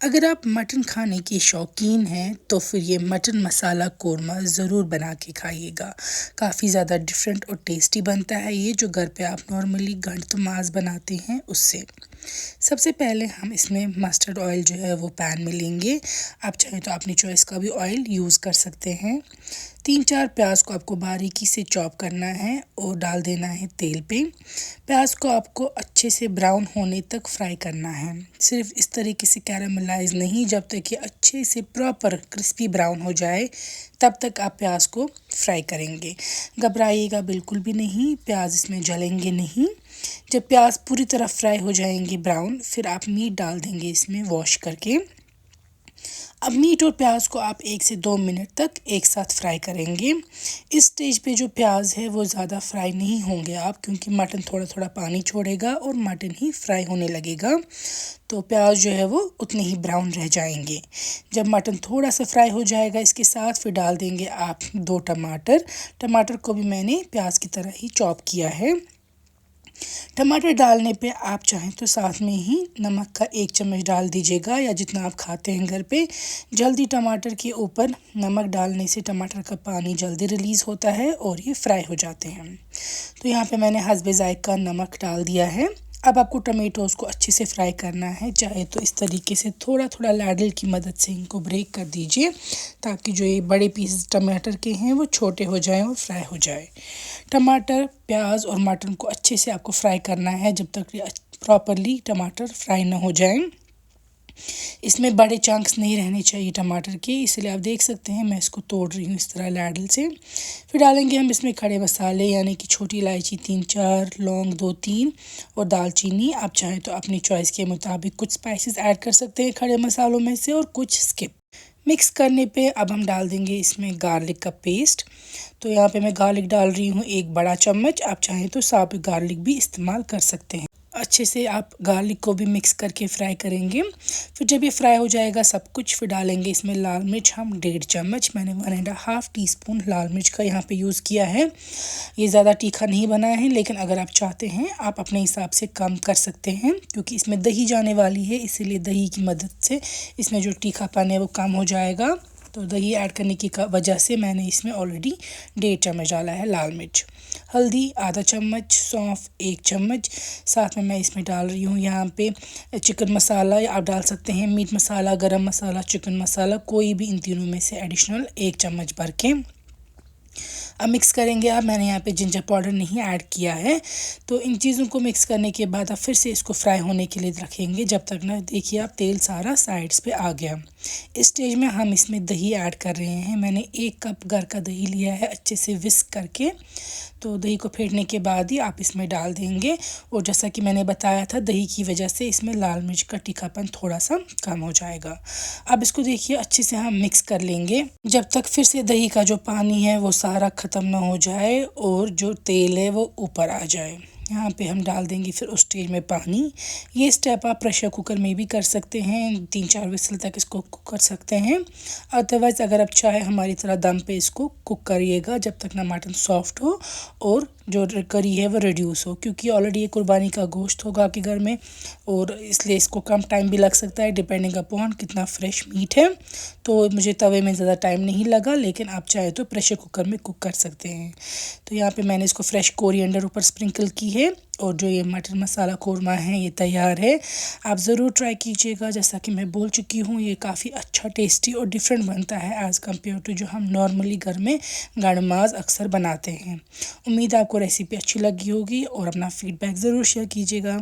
अगर आप मटन खाने के शौकीन हैं तो फिर ये मटन मसाला कोरमा ज़रूर बना के खाइएगा। काफ़ी ज़्यादा डिफरेंट और टेस्टी बनता है ये, जो घर पे आप नॉर्मली गंड मांस बनाते हैं उससे। सबसे पहले हम इसमें मस्टर्ड ऑयल जो है वो पैन में लेंगे। आप चाहें तो अपनी चॉइस का भी ऑयल यूज़ कर सकते हैं। 3-4 प्याज को आपको बारीकी से चॉप करना है और डाल देना है तेल पे। प्याज को आपको अच्छे से ब्राउन होने तक फ्राई करना है। सिर्फ इस तरीके से कैरामलाइज नहीं, जब तक ये अच्छे से प्रॉपर क्रिस्पी ब्राउन हो जाए तब तक आप प्याज को फ्राई करेंगे। घबराइएगा बिल्कुल भी नहीं, प्याज इसमें जलेंगे नहीं। जब प्याज पूरी तरह फ्राई हो जाएंगे ब्राउन, फिर आप मीट डाल देंगे इसमें वॉश करके। अब मीट और प्याज को आप 1 से 2 मिनट तक एक साथ फ्राई करेंगे। इस स्टेज पे जो प्याज है वो ज़्यादा फ्राई नहीं होंगे आप, क्योंकि मटन थोड़ा थोड़ा पानी छोड़ेगा और मटन ही फ्राई होने लगेगा, तो प्याज जो है वो उतने ही ब्राउन रह जाएंगे। जब मटन थोड़ा सा फ्राई हो जाएगा इसके साथ फिर डाल देंगे आप 2 टमाटर। टमाटर को भी मैंने प्याज की तरह ही चॉप किया है। टमाटर डालने पे आप चाहें तो साथ में ही नमक का 1 चम्मच डाल दीजिएगा, या जितना आप खाते हैं घर पे। जल्दी टमाटर के ऊपर नमक डालने से टमाटर का पानी जल्दी रिलीज़ होता है और ये फ्राई हो जाते हैं। तो यहाँ पे मैंने हस्बे ज़ायक़ा नमक डाल दिया है। अब आपको टमेटोज़ को अच्छे से फ्राई करना है। चाहे तो इस तरीके से थोड़ा थोड़ा लैडल की मदद से इनको ब्रेक कर दीजिए, ताकि जो ये बड़े पीस टमाटर के हैं वो छोटे हो जाएं और फ्राई हो जाए। टमाटर, प्याज और मटन को अच्छे से आपको फ्राई करना है जब तक प्रॉपरली टमाटर फ्राई ना हो जाएं। इसमें बड़े चंक्स नहीं रहने चाहिए टमाटर के, इसलिए आप देख सकते हैं मैं इसको तोड़ रही हूँ इस तरह लैडल से। फिर डालेंगे हम इसमें खड़े मसाले, यानी कि छोटी इलायची 3-4, लौंग 2-3 और दालचीनी। आप चाहें तो अपनी चॉइस के मुताबिक कुछ स्पाइसेस ऐड कर सकते हैं खड़े मसालों में से, और कुछ स्किप। मिक्स करने पे अब हम डाल देंगे इसमें गार्लिक का पेस्ट। तो यहाँ पे मैं गार्लिक डाल रही हूँ 1 बड़ा चम्मच। आप चाहें तो साबुत गार्लिक भी इस्तेमाल कर सकते हैं। अच्छे से आप गार्लिक को भी मिक्स करके फ्राई करेंगे। फिर जब ये फ्राई हो जाएगा सब कुछ, फिर डालेंगे इसमें लाल मिर्च हम 1.5 चम्मच। मैंने 1.5 टीस्पून लाल मिर्च का यहाँ पे यूज़ किया है। ये ज़्यादा तीखा नहीं बनाया है, लेकिन अगर आप चाहते हैं आप अपने हिसाब से कम कर सकते हैं, क्योंकि इसमें दही जाने वाली है, इसीलिए दही की मदद से इसमें जो तीखापन है वो कम हो जाएगा। तो दही ऐड करने की वजह से मैंने इसमें ऑलरेडी 1.5 चम्मच डाला है लाल मिर्च। हल्दी आधा चम्मच, सौंफ 1 चम्मच। साथ में मैं इसमें डाल रही हूँ यहाँ पे चिकन मसाला, या आप डाल सकते हैं मीट मसाला, गरम मसाला, चिकन मसाला, कोई भी इन तीनों में से एडिशनल 1 चम्मच भर के। अब मिक्स करेंगे। अब मैंने यहाँ पे जिंजर पाउडर नहीं ऐड किया है। तो इन चीज़ों को मिक्स करने के बाद अब फिर से इसको फ्राई होने के लिए रखेंगे, जब तक ना देखिए आप तेल सारा साइड्स पे आ गया। इस स्टेज में हम इसमें दही ऐड कर रहे हैं। मैंने 1 कप घर का दही लिया है, अच्छे से विस्क करके। तो दही को फेंटने के बाद ही आप इसमें डाल देंगे, और जैसा कि मैंने बताया था दही की वजह से इसमें लाल मिर्च का तीखापन थोड़ा सा कम हो जाएगा। अब इसको देखिए अच्छे से हम मिक्स कर लेंगे, जब तक फिर से दही का जो पानी है वो सारा ख़त्म ना हो जाए और जो तेल है वो ऊपर आ जाए। यहाँ पे हम डाल देंगे फिर उस स्टेज में पानी। ये स्टेप आप प्रेशर कुकर में भी कर सकते हैं, 3-4 विसल तक इसको कुक कर सकते हैं। अदरवाइज़ अगर आप चाहे हमारी तरह दम पे इसको कुक करिएगा, जब तक ना मटन सॉफ्ट हो और जो करी है वो रिड्यूस हो, क्योंकि ऑलरेडी ये कुर्बानी का गोश्त होगा आपके घर में, और इसलिए इसको कम टाइम भी लग सकता है डिपेंडिंग अपॉन कितना फ्रेश मीट है। तो मुझे तवे में ज़्यादा टाइम नहीं लगा, लेकिन आप चाहे तो प्रेशर कुकर में कुक कर सकते हैं। तो यहाँ पे मैंने इसको फ्रेश कोरिएंडर ऊपर स्प्रिंकल की है, और जो ये मटन मसाला कोरमा है ये तैयार है। आप ज़रूर ट्राई कीजिएगा। जैसा कि मैं बोल चुकी हूँ ये काफ़ी अच्छा, टेस्टी और डिफरेंट बनता है एज़ कम्पेयर टू जो हम नॉर्मली घर में गाढ़माज़ अक्सर बनाते हैं। उम्मीद है आपको रेसिपी अच्छी लगी होगी, और अपना फीडबैक ज़रूर शेयर कीजिएगा।